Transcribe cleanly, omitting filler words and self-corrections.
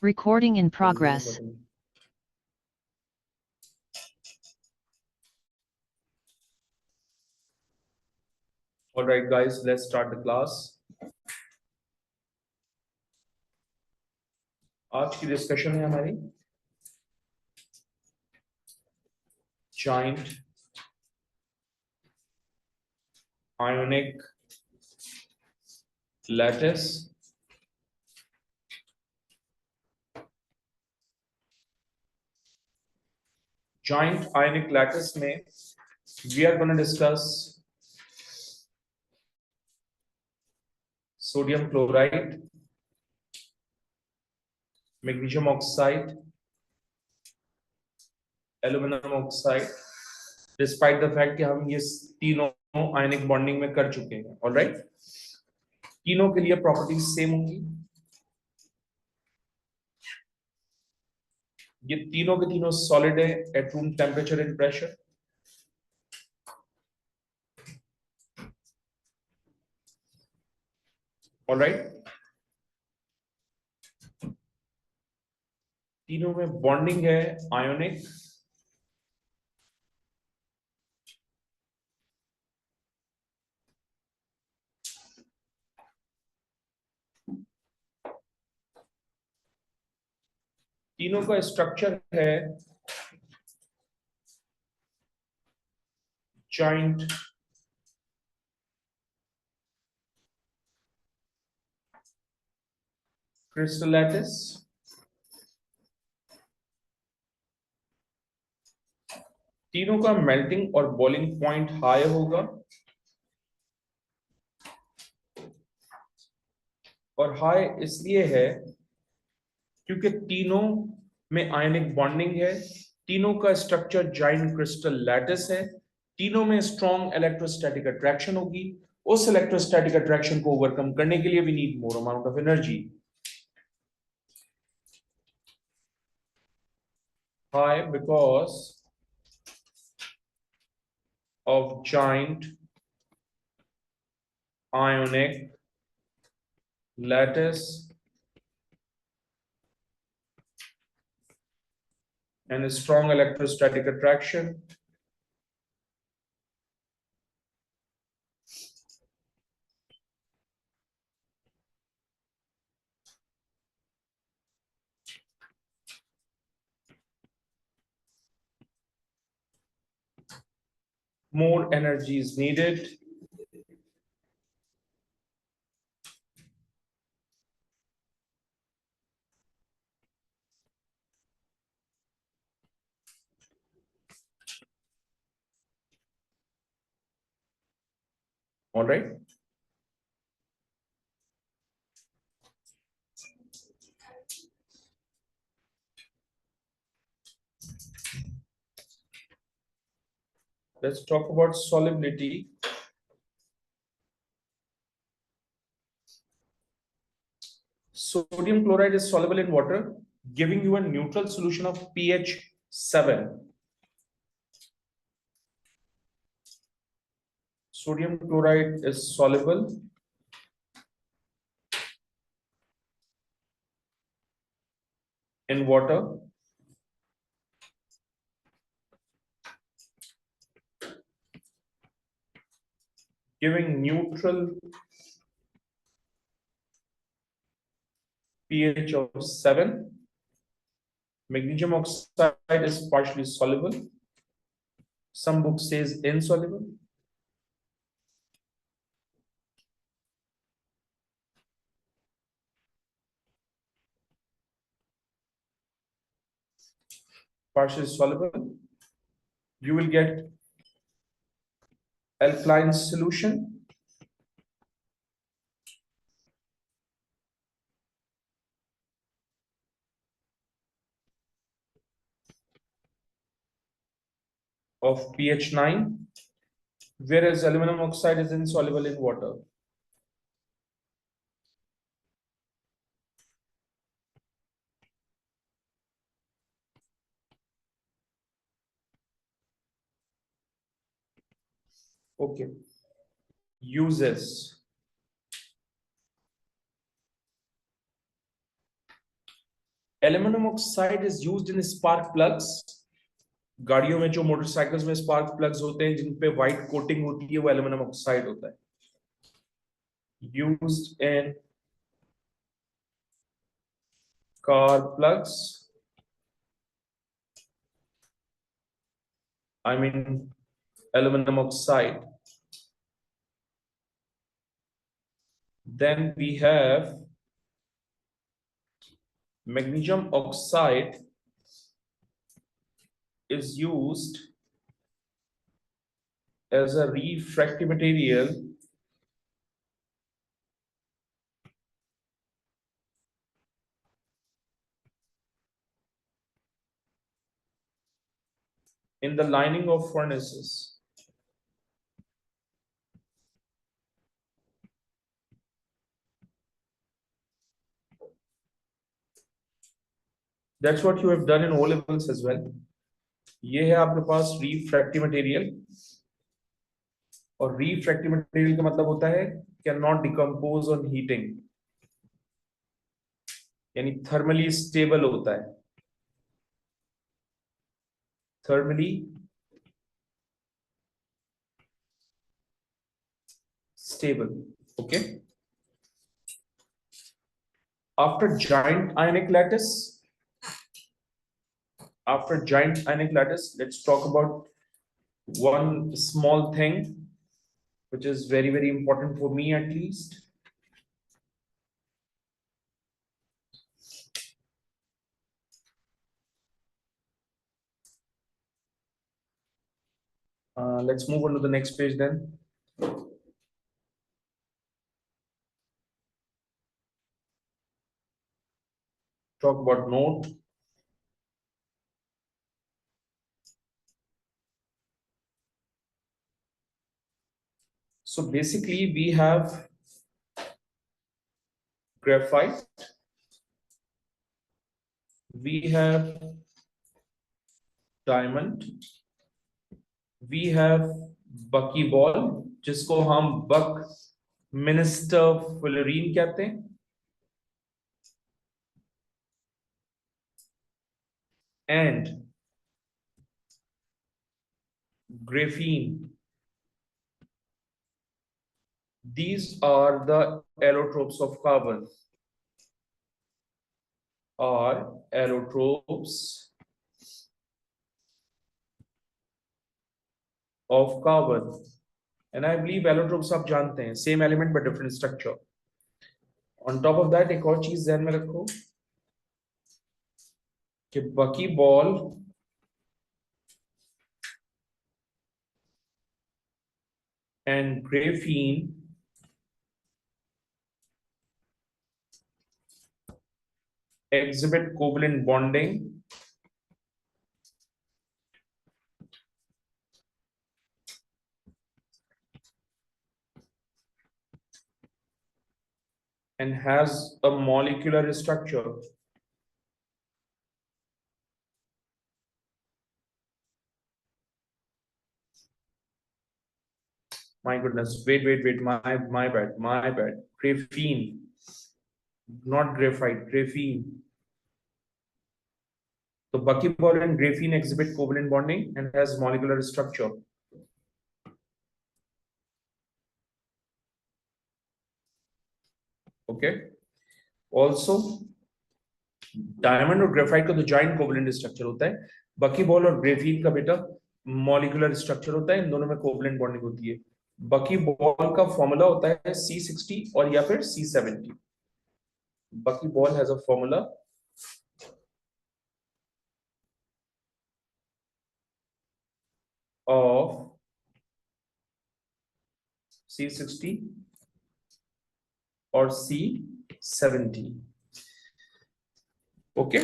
Recording in progress. All right, guys, let's start the class. आज की discussion है हमारी giant ionic lattice में we are going to discuss sodium chloride, magnesium oxide, aluminum oxide, despite the fact कि हम ये तीनों ionic bonding में कर चुके हैं. ऑल राइट, तीनों के लिए प्रॉपर्टीज सेम होंगी. ये तीनों के तीनों सॉलिड है at room temperature and pressure. All right, तीनों में बॉन्डिंग है आयोनिक. तीनों का स्ट्रक्चर है जॉइंट क्रिस्टल लैटिस. तीनों का मेल्टिंग और बॉइलिंग पॉइंट हाई होगा और हाई इसलिए है क्योंकि तीनों में आयनिक बॉन्डिंग है. तीनों का स्ट्रक्चर जॉइंट क्रिस्टल लैटिस है. तीनों में स्ट्रॉन्ग इलेक्ट्रोस्टैटिक अट्रैक्शन होगी. उस इलेक्ट्रोस्टैटिक अट्रैक्शन को ओवरकम करने के लिए we need more amount of energy. High because of giant ionic lattice and strong electrostatic attraction. More energy is needed. All right. Let's talk about solubility. Sodium chloride is soluble in water, giving you a neutral solution of pH 7. Sodium chloride is soluble in water, giving neutral pH of 7. Magnesium oxide is partially soluble. Some book says insoluble. Partially soluble. You will get alkaline solution. Of pH 9, whereas aluminum oxide is insoluble in water. Okay. Uses. Aluminium oxide is used in spark plugs. गाड़ियों में जो motorcycles में spark plugs होते हैं जिन पे white coating होती है वो एल्यूमिनियम ऑक्साइड होता है। Used in car plugs, I mean aluminum oxide. Then we have magnesium oxide is used as a refractory material in the lining of furnaces. That's what you have done in O levels as well. ये है आपके पास refractory material, और refractory material का मतलब होता है cannot decompose on heating, यानी thermally stable होता है, thermally stable. Okay. After giant ionic lattice, let's talk about one small thing which is very, very important for me at least. Let's move on to the next page then. Talk about note. So basically we have graphite, we have diamond, we have buckyball जिसको हम बक minister fullerene कहते हैं, and graphene. These are the allotropes of carbon, are allotropes of carbon, and I believe allotropes आप जानते हैं, same element but different structure. On top of that एक और चीज ध्यान में रखो कि buckyball and graphene exhibit covalent bonding and has a molecular structure. My goodness, wait, my bad. Graphene, not graphite, graphene. So buckyball and graphene exhibit covalent bonding and has molecular structure. Okay. Also, diamond और graphite का तो joint covalent structure होता है, बकीबॉल और graphene का बेटा molecular structure होता है, इन दोनों में कोवलेंट बॉन्डिंग होती है। बकीबॉल का फॉर्मूला होता है C60 और या फिर C70। Buckyball has a formula of C60 और C70। ओके